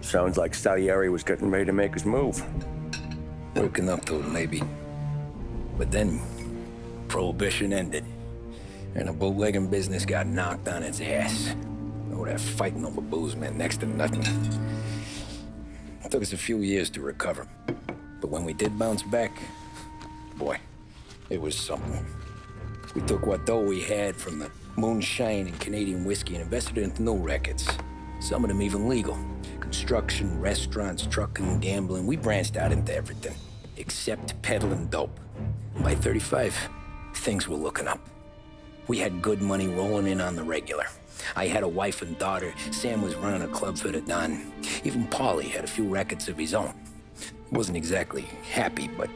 Sounds like Salieri was getting ready to make his move. Working up to it, maybe. But then, Prohibition ended, and the bootlegging business got knocked on its ass. Oh, that fighting over booze meant next to nothing. It took us a few years to recover. But when we did bounce back, boy, it was something. We took what dough we had from the moonshine and Canadian whiskey and invested it into new rackets. Some of them even legal. Construction, restaurants, trucking, gambling. We branched out into everything, except peddling dope. By 35, things were looking up. We had good money rolling in on the regular. I had a wife and daughter. Sam was running a club for the Don. Even Paulie had a few rackets of his own. Wasn't exactly happy, but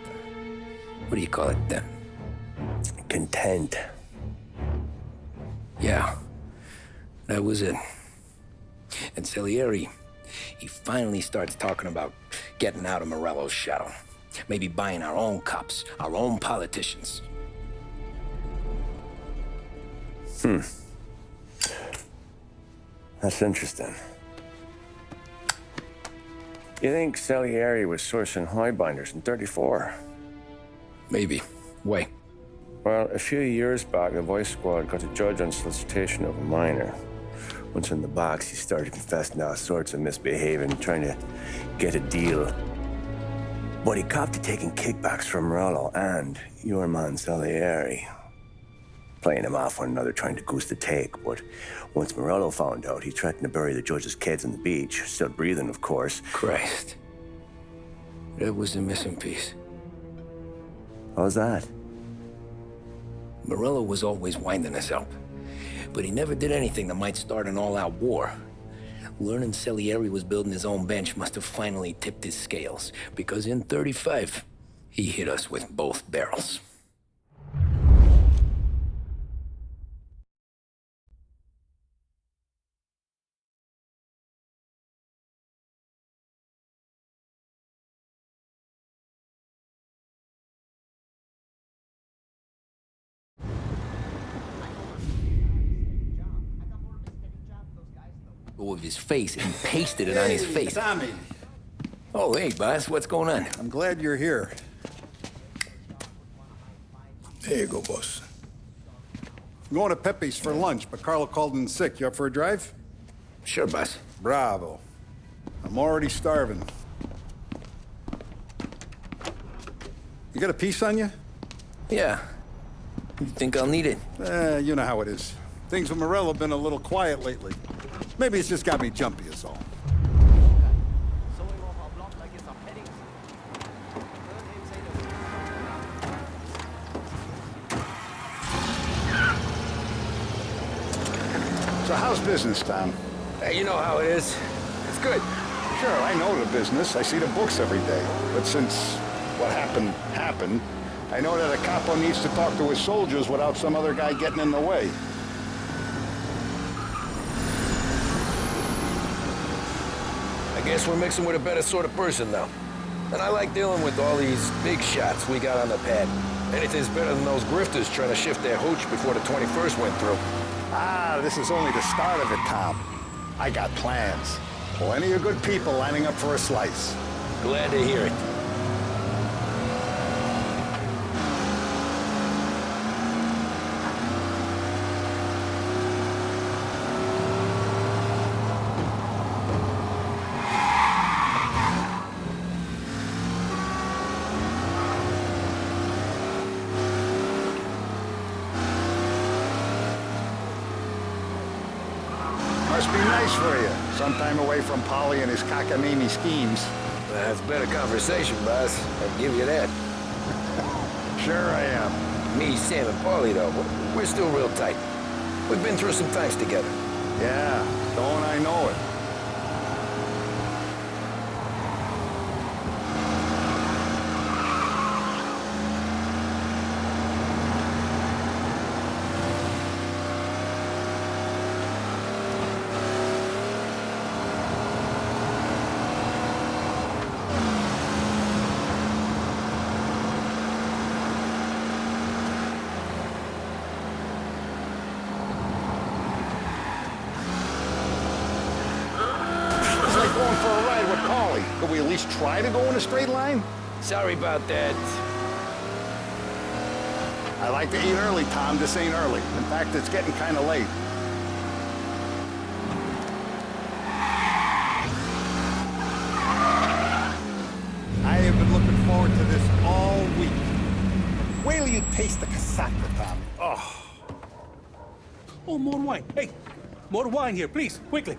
what do you call it then? Content. Yeah, that was it. And Salieri, he finally starts talking about getting out of Morello's shadow. Maybe buying our own cops, our own politicians. That's interesting. You think Salieri was sourcing highbinders in 34? Maybe. Why? Well, a few years back, the Vice Squad got a judge on solicitation of a minor. Once in the box, he started confessing all sorts of misbehaving, trying to get a deal. But he copped to taking kickbacks from Morello and your man Salieri. Playing them off one another, trying to goose the take. But once Morello found out, he threatened to bury the judge's kids on the beach. Still breathing, of course. Christ. That was the missing piece. How's that? Morello was always winding us up. But he never did anything that might start an all-out war. Learning Salieri was building his own bench must have finally tipped his scales. Because in 35, he hit us with both barrels. With his face and pasted it on his face. Tommy. Oh, hey, boss, what's going on? I'm glad you're here. There you go, boss. I'm going to Pepe's for lunch, but Carlo called in sick. You up for a drive? Sure, boss. Bravo. I'm already starving. You got a piece on you? Yeah. You think I'll need it? You know how it is. Things with Morello have been a little quiet lately. Maybe it's just got me jumpy is all. So how's business, Tom? Hey, you know how it is. It's good. Sure, I know the business. I see the books every day. But since what happened, I know that a capo needs to talk to his soldiers without some other guy getting in the way. I guess we're mixing with a better sort of person now. And I like dealing with all these big shots we got on the pad. Anything's better than those grifters trying to shift their hooch before the 21st went through. Ah, this is only the start of it, Tom. I got plans. Plenty of good people lining up for a slice. Glad to hear it. Must be nice for you. Some time away from Polly and his cockamamie schemes. That's better conversation, boss. I'll give you that. Sure I am. Me, Sam, and Paulie, though, we're still real tight. We've been through some times together. Yeah, don't I know it. Paulie, could we at least try to go in a straight line? Sorry about that. I like to eat early, Tom. This ain't early. In fact, it's getting kind of late. I have been looking forward to this all week. Wait till you taste the cassata, Tom. Oh. Oh, more wine. Hey, more wine here, please, quickly.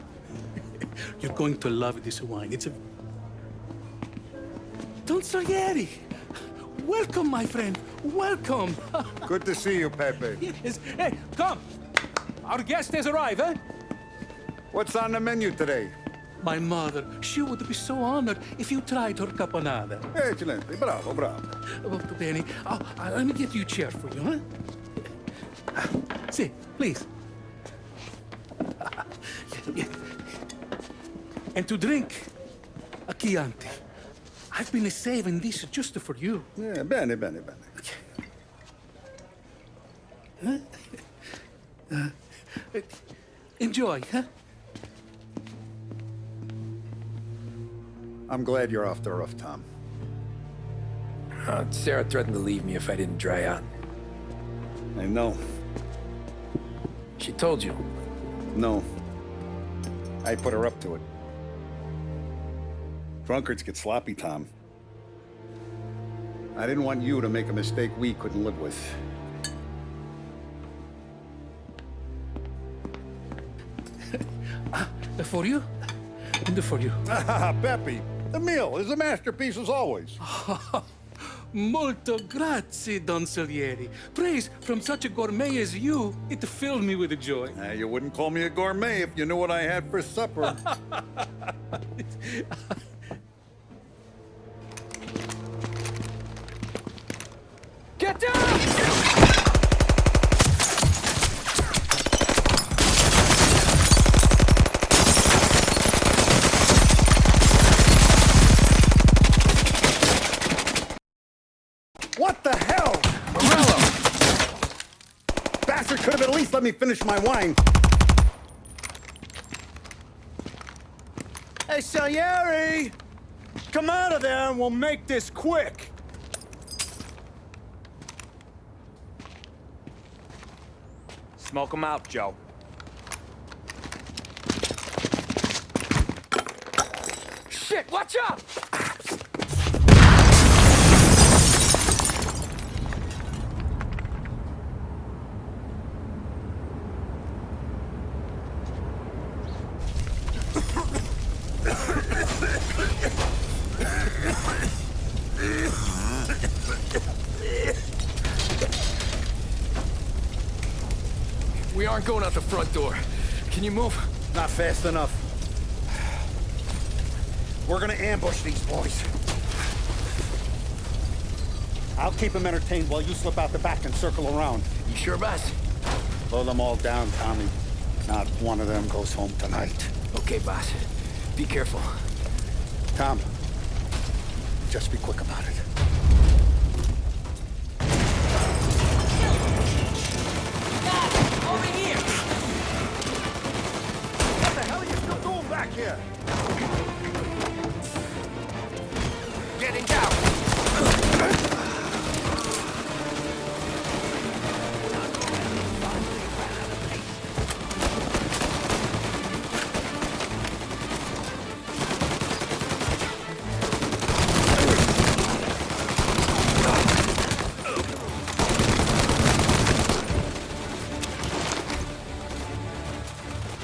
You're going to love this wine. It's a... Don Salieri. Welcome, my friend. Welcome. Good to see you, Pepe. Yes. Hey, come. Our guest has arrived, eh? What's on the menu today? My mother, she would be so honored if you tried her caponata. Excellent. Bravo, bravo. Molto bene. Oh, let me get you a chair for you, huh? See, please. Yeah. And to drink, a Chianti. I've been saving this just for you. Yeah, bene, bene, bene. Enjoy, huh? I'm glad you're off the roof, Tom. Sarah threatened to leave me if I didn't dry out. I know. She told you. No. I put her up to it. Drunkards get sloppy, Tom. I didn't want you to make a mistake we couldn't live with. For you? And for you. Ah, Pepe, the meal is a masterpiece as always. Molto grazie, Don Salieri. Praise from such a gourmet as you, it filled me with joy. You wouldn't call me a gourmet if you knew what I had for supper. Get down! What the hell? Morello! Bastard could have at least let me finish my wine. Hey, Salieri! Come out of there and we'll make this quick. Smoke 'em out, Joe. Shit, watch out! We aren't going out the front door. Can you move? Not fast enough. We're gonna ambush these boys. I'll keep them entertained while you slip out the back and circle around. You sure, boss? Blow them all down, Tommy. Not one of them goes home tonight. Okay, boss. Be careful. Tom, just be quick about it. Over here! What the hell are you still doing back here? Getting down!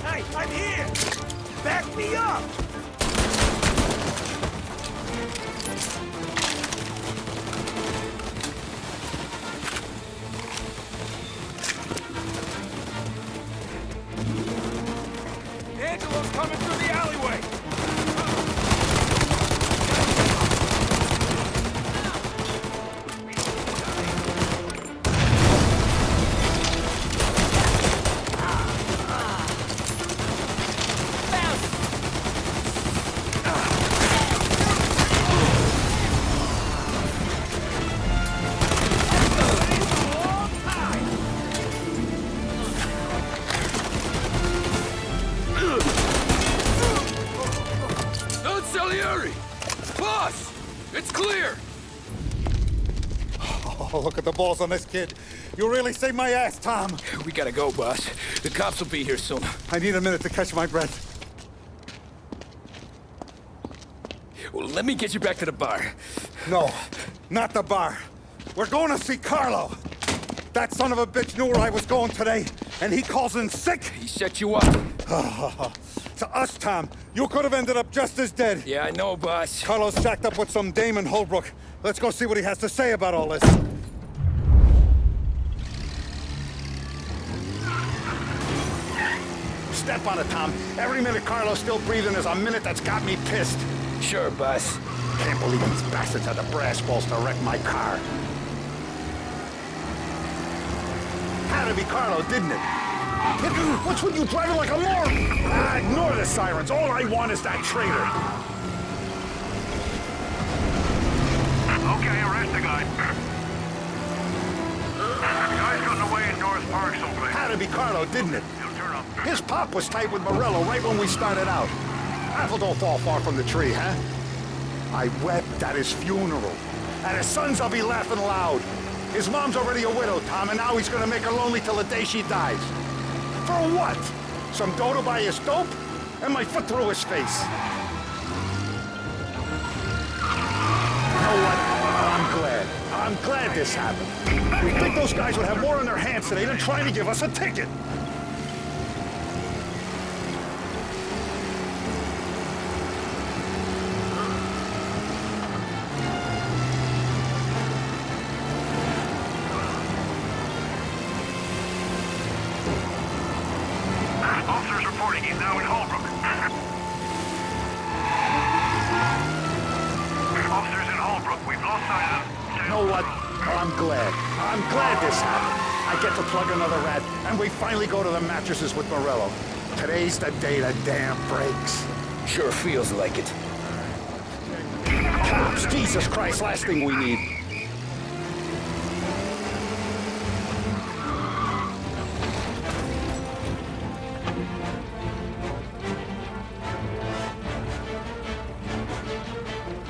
Hey, I'm here! Back me up! Angelo's coming through the alleyway! Salieri! Boss! It's clear! Oh, look at the balls on this kid. You really saved my ass, Tom. We gotta go, boss. The cops will be here soon. I need a minute to catch my breath. Well, let me get you back to the bar. No, not the bar. We're going to see Carlo. That son of a bitch knew where I was going today, and he calls in sick. He set you up. To us, Tom, you could have ended up just as dead. Yeah, I know, boss. Carlo's shacked up with some dame in Holbrook. Let's go see what he has to say about all this. Step on it, Tom. Every minute Carlo's still breathing is a minute that's got me pissed. Sure, boss. Can't believe these bastards had the brass balls to wreck my car. Had to be Carlo, didn't it? What's with you driving like a moron? Ignore the sirens. All I want is that traitor. Okay, arrest the guy. The guy's gotten away in North Park someplace. Had to be Carlo, didn't it? He'll turn up. His pop was tight with Morello right when we started out. Apple don't fall far from the tree, huh? I wept at his funeral. At his sons, I'll be laughing loud. His mom's already a widow, Tom, and now he's gonna make her lonely till the day she dies. For what? Some dough to buy his dope? And my foot through his face. You know what? I'm glad this happened. You'd think those guys would have more on their hands today than trying to give us a ticket. Officers reporting he's now in Holbrook. Officers in Holbrook. We've lost sight of them. You know what? I'm glad this happened. I get to plug another rat, and we finally go to the mattresses with Morello. Today's the day the dam breaks. Sure feels like it. Cops, Jesus Christ, last thing we need.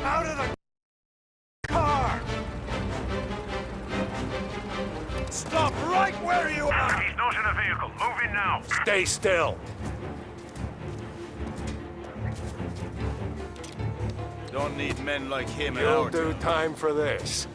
Out of the car! Stop right where you are! He's not in a vehicle. Move in now. Stay still. Don't need men like him in You'll our do town. time for this.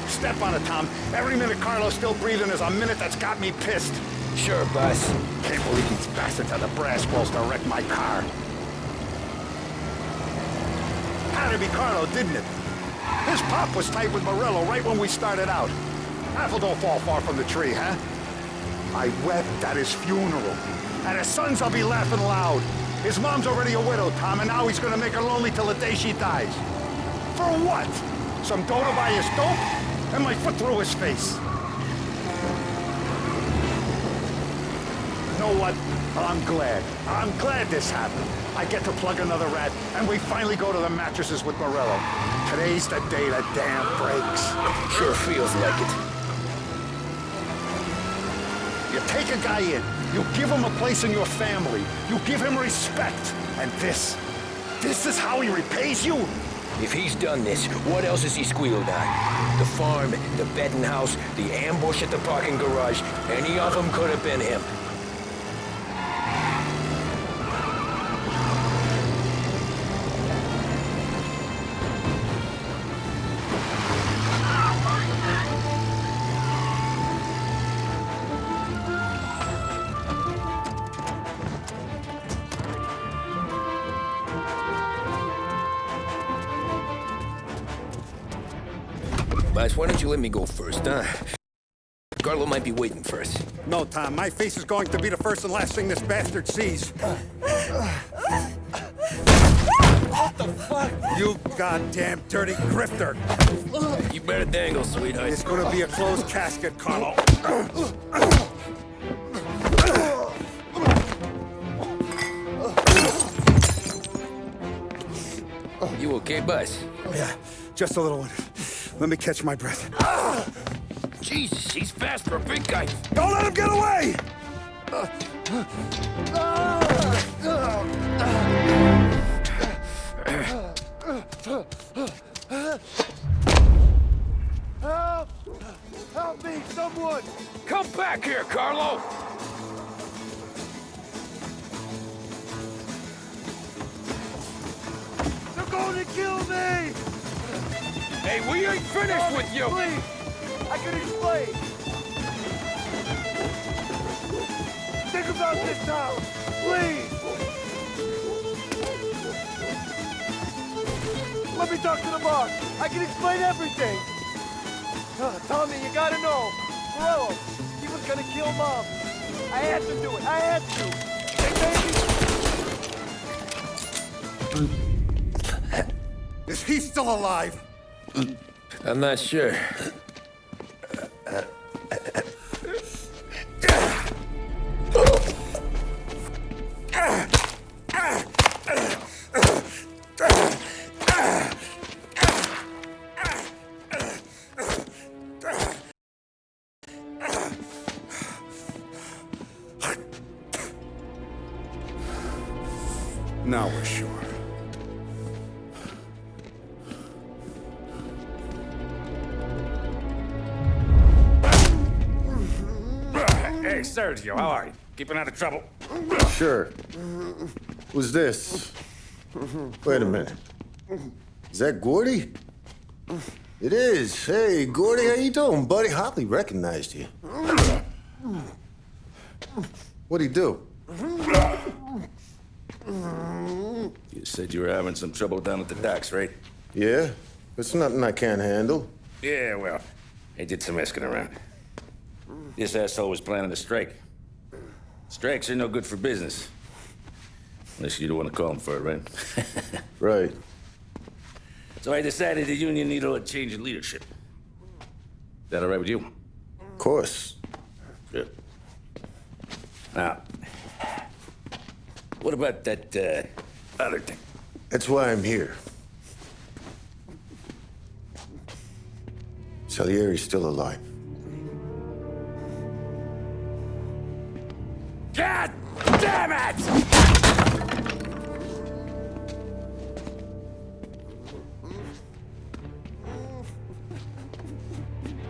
Step on it, Tom. Every minute Carlo's still breathing is a minute that's got me pissed. Sure, boss. Can't believe these bastards had the brass balls to wreck my car. Had to be Carlo, didn't it? His pop was tight with Morello right when we started out. Apple don't fall far from the tree, huh? I wept at his funeral. At his sons, I'll be laughing loud. His mom's already a widow, Tom, and now he's gonna make her lonely till the day she dies. For what? Some dough to buy his dope? And my foot through his face. You know what? I'm glad this happened. I get to plug another rat, and we finally go to the mattresses with Morello. Today's the day the dam breaks. Sure feels like it. You take a guy in, you give him a place in your family, you give him respect, and this is how he repays you? If he's done this, what else has he squealed on? The farm, the betting house, the ambush at the parking garage. Any of them could have been him. Boss, why don't you let me go first, huh? Carlo might be waiting for us. No, Tom, my face is going to be the first and last thing this bastard sees. You goddamn dirty grifter! You better dangle, sweetheart. It's gonna be a closed casket, Carlo. You okay, Buzz? Yeah, just a little one. Let me catch my breath. Jesus, he's fast for a big guy. Don't let him get away! Help! Help me, someone! Come back here, Carlo! They're going to kill me! Hey, we ain't finished with you! Please! I can explain! Think about this town! Please! Let me talk to the boss! I can explain everything! Tommy, you gotta know! Morello, he was gonna kill Mom! I had to do it! I had to! Hey, baby! Is he still alive? I'm not sure. Now we're sure. Hey, Sergio, how are you? Keeping out of trouble? Sure. Who's this? Wait a minute. Is that Gordy? It is. Hey, Gordy, how you doing, buddy? Hardly recognized you. What'd he do? You said you were having some trouble down at the docks, right? Yeah? It's nothing I can't handle. Yeah, well, I did some asking around. This asshole was planning a strike. Strikes are no good for business. Unless you don't want to call him for it, right? Right. So I decided the union needed a change in leadership. Is that all right with you? Of course. Good. Now, what about that, other thing? That's why I'm here. Salieri's still alive. God damn it!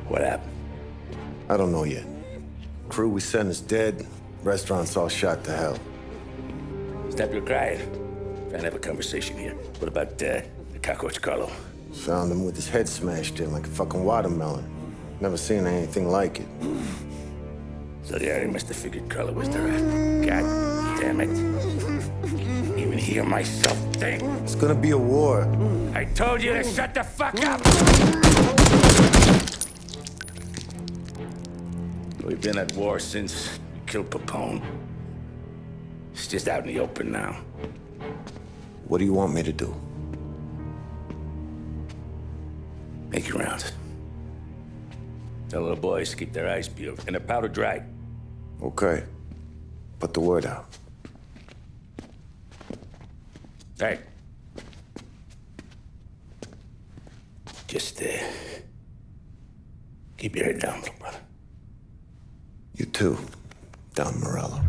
What happened? I don't know yet. Crew we sent is dead. Restaurant's all shot to hell. Stop your crying. Trying to have a conversation here. What about, the cockroach Carlo? Found him with his head smashed in like a fucking watermelon. Never seen anything like it. So the Ari must have figured Carlo was the rat. God damn it. Can't even hear myself think. It's gonna be a war. I told you to shut the fuck up! We've been at war since we killed Papone. It's just out in the open now. What do you want me to do? Make your rounds. Tell little boys to keep their eyes peeled and their powder dry. Okay. Put the word out. Hey. Just, keep your head down, little brother. You too, Don Morello.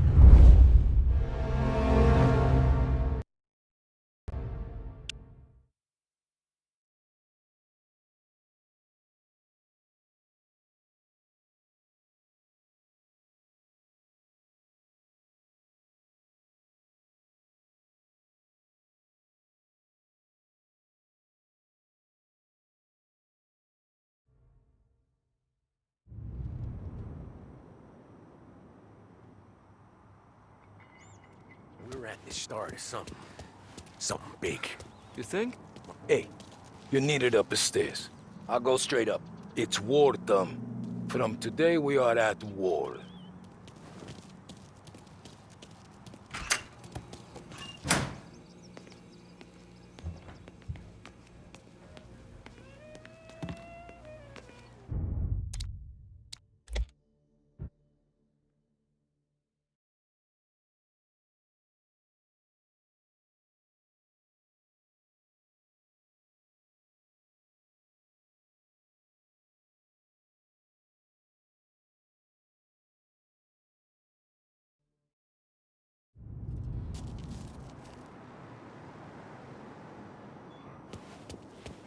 We're at the start of something. Something big. You think? Hey, you're needed up the stairs. I'll go straight up. It's war time. From today, we are at war.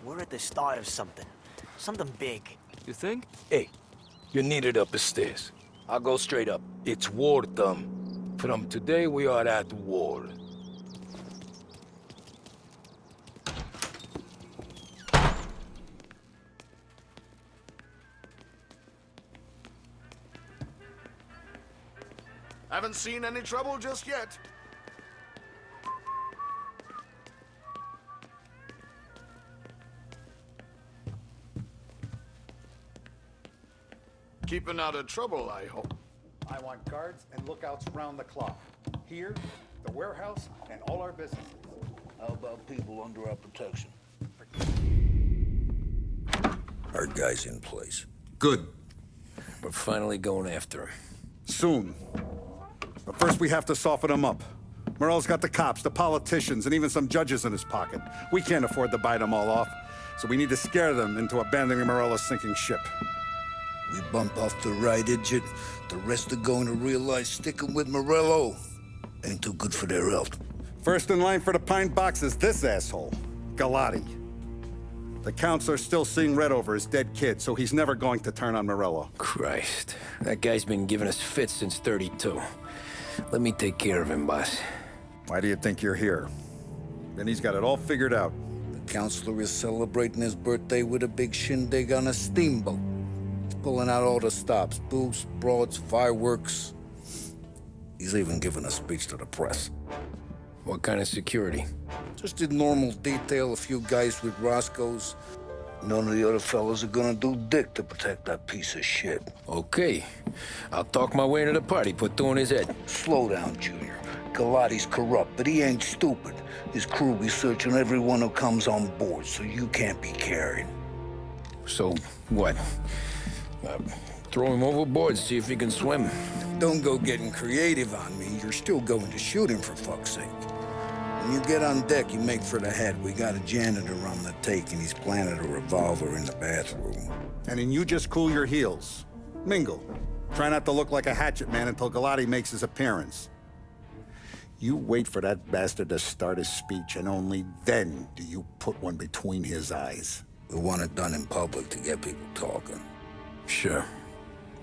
We're at the start of something. Something big. You think? Hey, you're needed up the stairs. I'll go straight up. It's war, Thumb. From today, we are at war. Haven't seen any trouble just yet. Keeping out of trouble, I hope. I want guards and lookouts round the clock. Here, the warehouse, and all our businesses. How about people under our protection? Our guy's in place. Good. We're finally going after him. Soon. But first we have to soften him up. Morello's got the cops, the politicians, and even some judges in his pocket. We can't afford to bite them all off, so we need to scare them into abandoning Morello's sinking ship. We bump off the right idiot, the rest are going to realize sticking with Morello ain't too good for their health. First in line for the pine box is this asshole, Galati. The counselor's still seeing red over his dead kid, so he's never going to turn on Morello. Christ, that guy's been giving us fits since 32. Let me take care of him, boss. Why do you think you're here? Then he's got it all figured out. The counselor is celebrating his birthday with a big shindig on a steamboat. He's pulling out all the stops, booze, broads, fireworks. He's even giving a speech to the press. What kind of security? Just in normal detail, a few guys with Roscoe's. None of the other fellas are gonna do dick to protect that piece of shit. Okay. I'll talk my way into the party, put two in his head. Slow down, Junior. Galati's corrupt, but he ain't stupid. His crew be searching everyone who comes on board, so you can't be carried. So, what? Throw him overboard, see if he can swim. Don't go getting creative on me. You're still going to shoot him, for fuck's sake. When you get on deck, you make for the head. We got a janitor on the take, and he's planted a revolver in the bathroom. And then you just cool your heels. Mingle. Try not to look like a hatchet man until Galati makes his appearance. You wait for that bastard to start his speech, and only then do you put one between his eyes. We want it done in public to get people talking. Sure.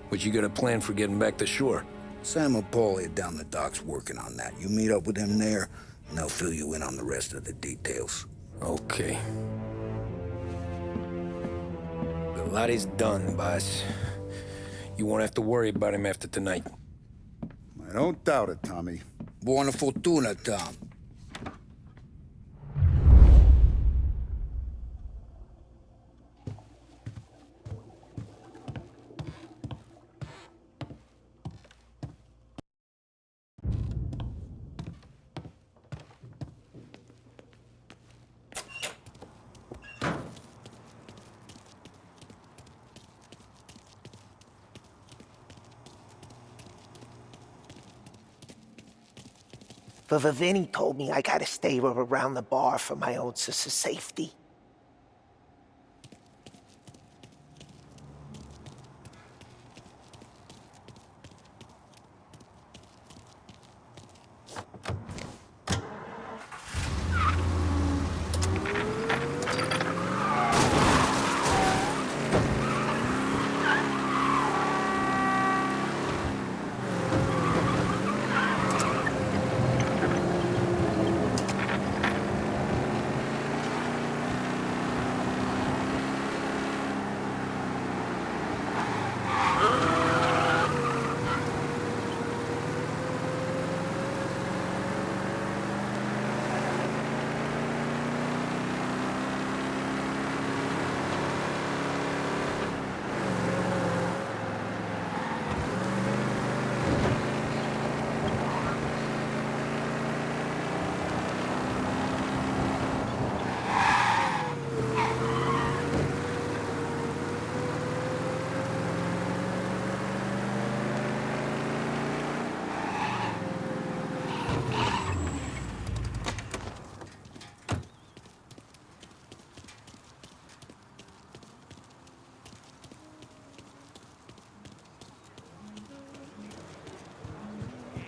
But you got a plan for getting back to shore? Sam and Paulie are down the docks working on that. You meet up with them there, and they'll fill you in on the rest of the details. Okay. Galati's done, boss. You won't have to worry about him after tonight. I don't doubt it, Tommy. Buona fortuna, Tom. But Vivini told me I gotta stay around the bar for my own safety.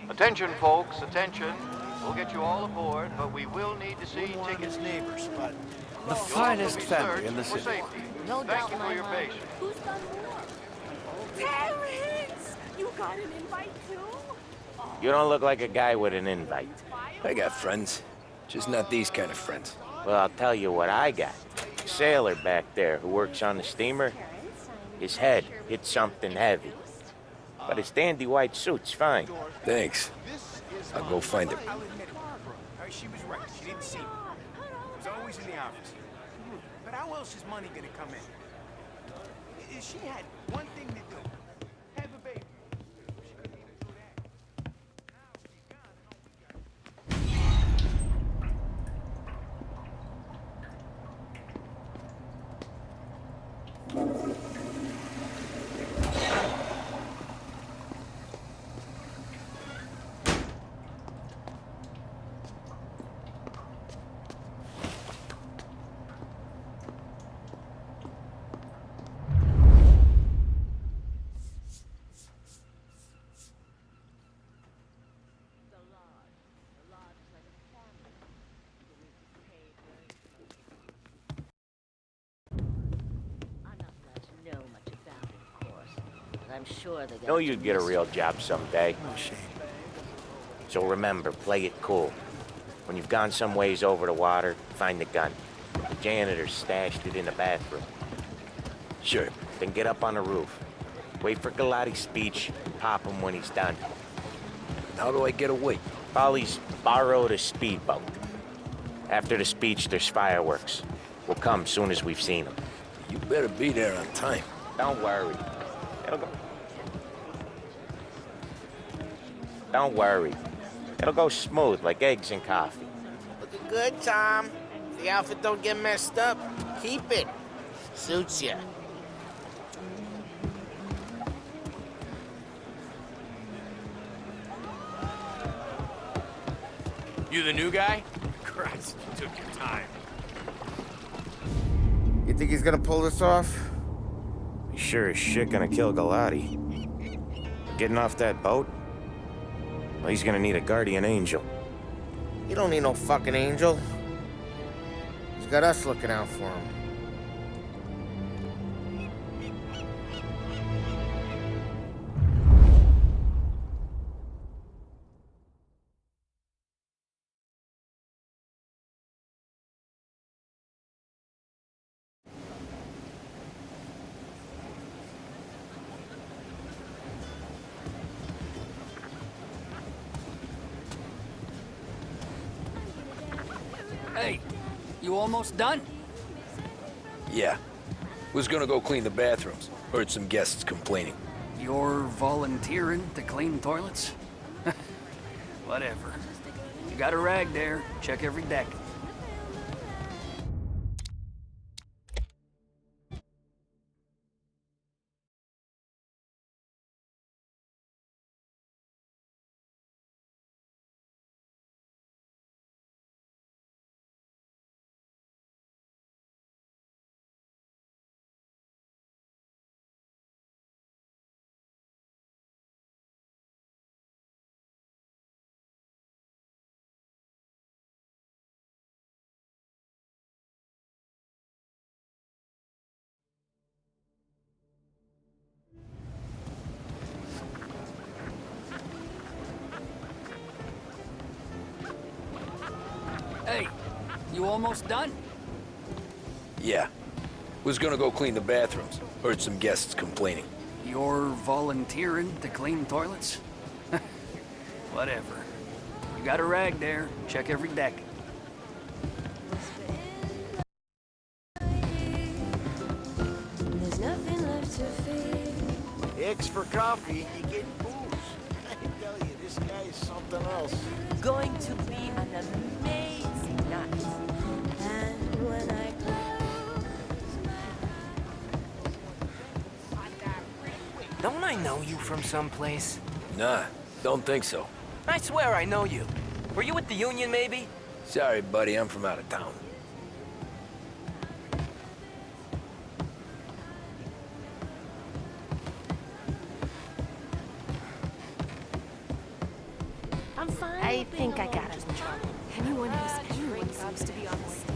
Attention, folks, attention. We'll get you all aboard, but we will need to see tickets. Neighbors, but The finest family in the city. No Thank you for your patience. Who's done more? Terrence! You got an invite too? You don't look like a guy with an invite. I got friends. Just not these kind of friends. Well, I'll tell you what I got. A sailor back there who works on the steamer. His head hit something heavy. But his dandy white suit's fine. Thanks. I'll go find him. She was right. She didn't see me. It was always in the office. But how else is money gonna come in? She had one thing to do. Have a baby. She couldn't even do that. I'm sure they know you'd get a real job someday. No shame. So remember, play it cool. When you've gone some ways over the water, find the gun. The janitor stashed it in the bathroom. Sure. Then get up on the roof. Wait for Galati's speech, pop him when he's done. How do I get away? Polly's borrowed a speedboat. After the speech, there's fireworks. We'll come soon as we've seen them. You better be there on time. Don't worry. It'll go. Don't worry. It'll go smooth like eggs and coffee. Looking good, Tom. The outfit don't get messed up. Keep it. Suits ya. You the new guy? Christ, you took your time. You think he's gonna pull this off? He's sure as shit gonna kill Galati. Getting off that boat? Well, he's gonna need a guardian angel. He don't need no fucking angel. He's got us looking out for him. Hey, you almost done? Yeah. Was gonna go clean the bathrooms. Heard some guests complaining. You're volunteering to clean toilets? Whatever. You got a rag there. Check every deck. Hey, you almost done? Yeah. Was gonna go clean the bathrooms. Heard some guests complaining. You're volunteering to clean toilets? Whatever. You got a rag there. Check every deck. There's nothing left to fear. Eggs for coffee, you get booze. I tell you, this guy is something else. Going to be an amazing night. And when I Don't I know you from someplace? Nah, don't think so. I swear I know you. Were you at the Union, maybe? Sorry, buddy, I'm from out of town. I'm fine. I think I got him. anyone seems to be on the scene.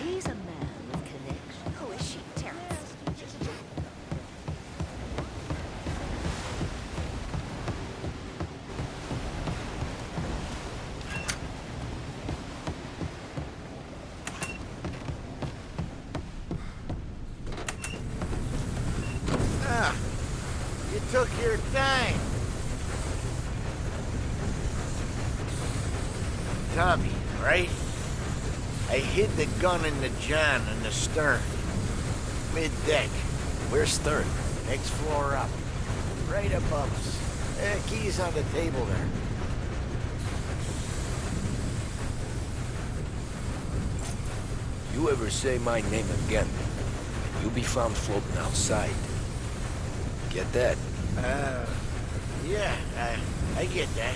He's a man with connection. Who is she, Terrence? Ah, you took your time. Tommy, right? I hid the gun in the john in the stern. Mid-deck. Where's stern? Next floor up. Right above us. Keys on the table there. You ever say my name again, you'll be found floating outside. Get that? Yeah, I get that.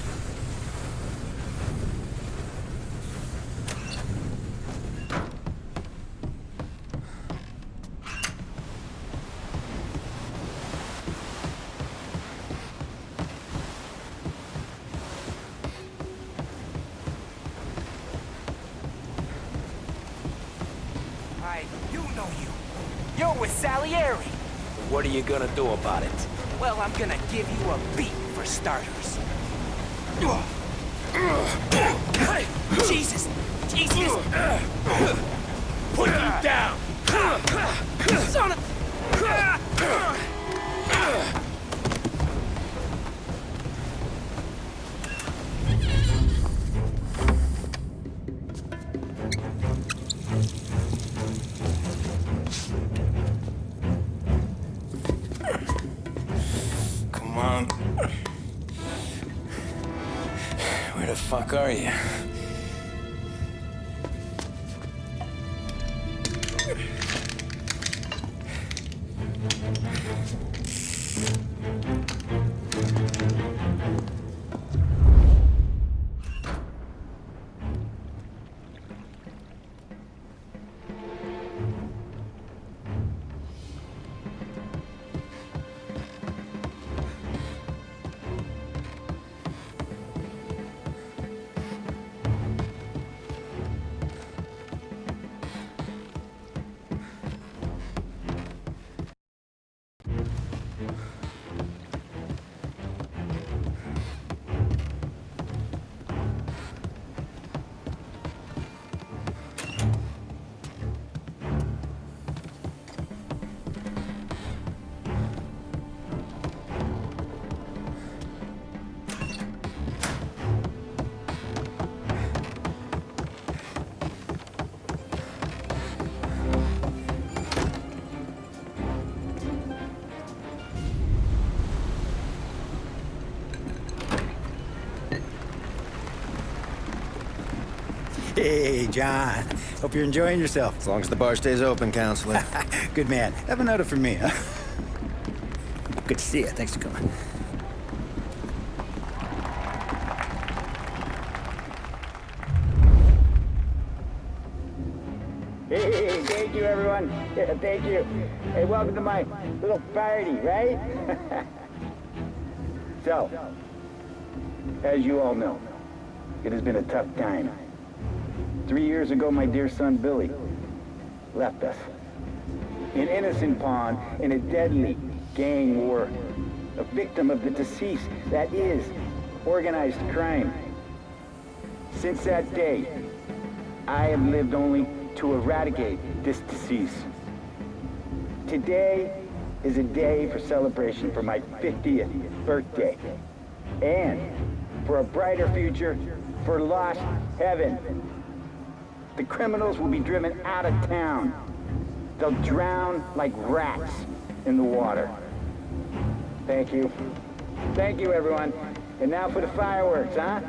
You know you. You're with Salieri. What are you gonna do about it? Well, I'm gonna give you a beat for starters. Jesus! Jesus! Put you down! Son of... Come on. Where the fuck are you? Hey, John. Hope you're enjoying yourself. As long as the bar stays open, counselor. Good man. Have a note from me, huh? Good to see you. Thanks for coming. Hey, thank you, everyone. Yeah, thank you. Hey, welcome to my little party, right? So, as you all know, it has been a tough time. 3 years ago, my dear son, Billy, left us. An innocent pawn in a deadly gang war. A victim of the deceased, that is, organized crime. Since that day, I have lived only to eradicate this disease. Today is a day for celebration for my 50th birthday. And for a brighter future for lost heaven. The criminals will be driven out of town. They'll drown like rats in the water. Thank you. Thank you, everyone. And now for the fireworks, huh?